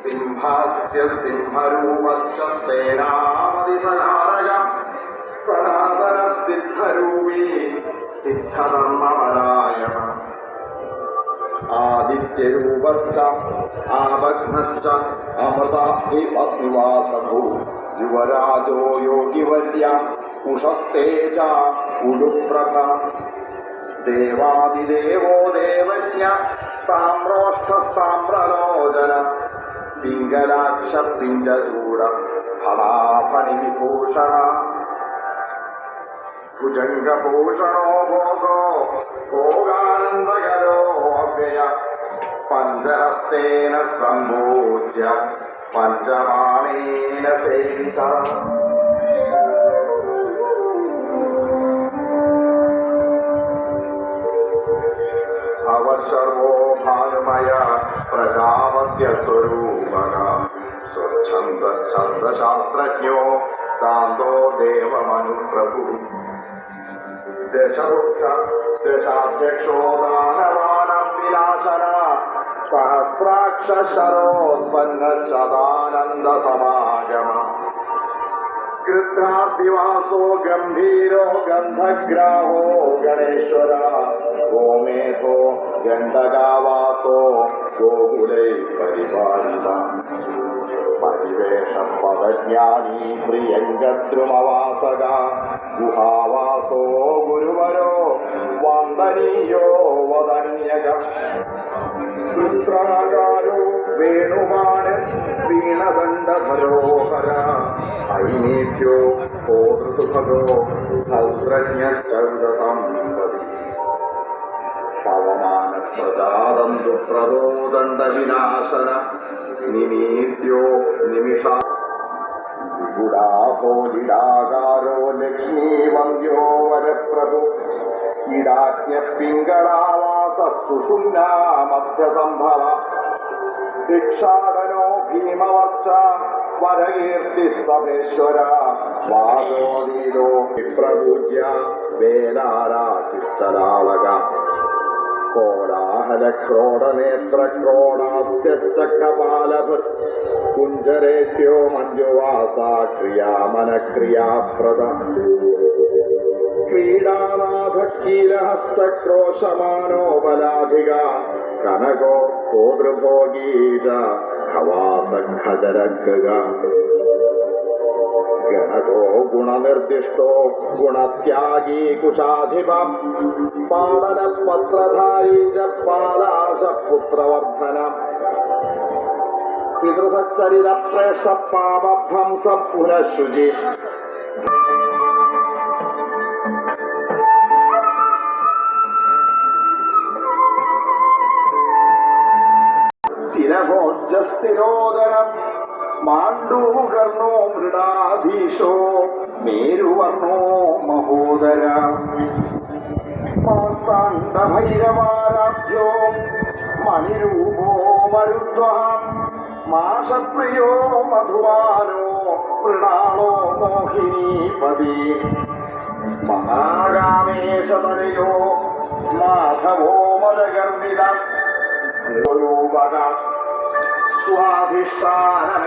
സിംഹസ്യ സിംഹരൂപശ്ച സേനാപതിസനാരക സനാതന സിദ്ധരൂപീ സിദ്ധധർമ്മപരായണ ആദിത്യരൂപശ്ച ആഭഗ്നശ്ച അമൃതാധിപത്നിവാസഭൂ യുവരാജോ യോഗിവർയ ഉഷസ്തേ ച ഉടുപ്രഭ ദേവാദിദേവോ ദേവജ്ഞ താമ്രോഷ്ഠസ്താമ്രലോചന പിംഗലാക്ഷ പിഞ്ചചൂട ഫലാഫണിവിഭൂഷണ ഭുജംഗഭൂഷണോ ഭോഗോ ഭോഗാനന്ദകരോ അവ്യയ പഞ്ചഹസ്തേന സംഭൂജ്യ പഞ്ചമാണേന സേവിത servo ഭാനുമയ പ്രജാപത്യസ്വരൂപക സ്വച്ഛന്ദശാസ്ത്രജ്ഞോ Kanto ദേവമനുപ്രഭു ദശവൃക്ഷ ദശാധ്യക്ഷോ ദാനവാനം വിനാശന സഹസ്രാക്ഷ ശരോത്പന്ന Sadananda സമാഗമ കൃത്രാദിവാസോ ഗംഭീരോ ഗന്ധഗ്രാഹോ ഗണേശ്വര ഗോമേധോ ഗണ്ഡകാവാസോ ഗോകുലൈ പരിപാലിത പരിവേഷ പദജ്ഞാനീ പ്രിയങ്കദ്രുമവാസക ഗുഹാവാസോ ഗുരുവരോ വന്ദനീയോ വദന്യക വൃത്രാകാരോ വേണുമാണ് വീണദണ്ഡധരോഹര ഐനേഭ്യോ ഹോതൃസുഭഗോ ഭൗദ്രന്യശ്ചൗദസമ്പതി പവമാനപ്രജാതന്തു പ്രദോദണ്ഡവിനാശന നിമീദ്യോ നിമിഷ വിഗുഡാഭോലിഡാകാരോ ലക്ഷ്മീവന്ദ്യോ വരപ്രഭു ഇടാജ്ഞപിംഗളാവാസ സുഷുമ്നാ മധ്യസംഭവ ഭിക്ഷാടനോ ഭീമവർച്ച വരകീർത്തി സഭേശ്വര വാഗോദീരോ വിപ്രപൂജ്യ വേലാരാശിഷ്ടലാളക കോലാഹലക്രോഡനേത്രക്രോഡാസ്യക്കപാലഭൃ കുഞ്ചരേഭ്യോ മഞ്ജുവാസ ക്രിയാമനക്രിയാപ്രദ ക്രീഡാനാഥക്കീലഹസ്തക്രോശമാനോ ബലാധിക കനകോ കോതൃഭോഗീത ഖവാസഖജരഗ ഗണകോ ഗുണനിർദിഷ്ടോ ഗുണത്യാഗീ കുശാധിപ പാടനപത്രധാരീ ച പാലാശപുത്രവർദ്ധന പിതൃസച്ചരിതപ്രേഷ പാപഭംസ പുനഃശുചി സ്ഥിരോദരം മാണ്ഡൂകർണോ മൃഡാധീശോ മേരുവർണോ മഹോദര മാർത്താണ്ഡഭൈരവാരാധ്യോ മണിരൂപോ മരുദ്വഹം മാഷപ്രിയോ മധുവാനോ മൃണാളോ മോഹിനീപതി മഹാരാമേശതനയോ മാധവോ മദഗർവിത സ്വാധിഷ്ഠാന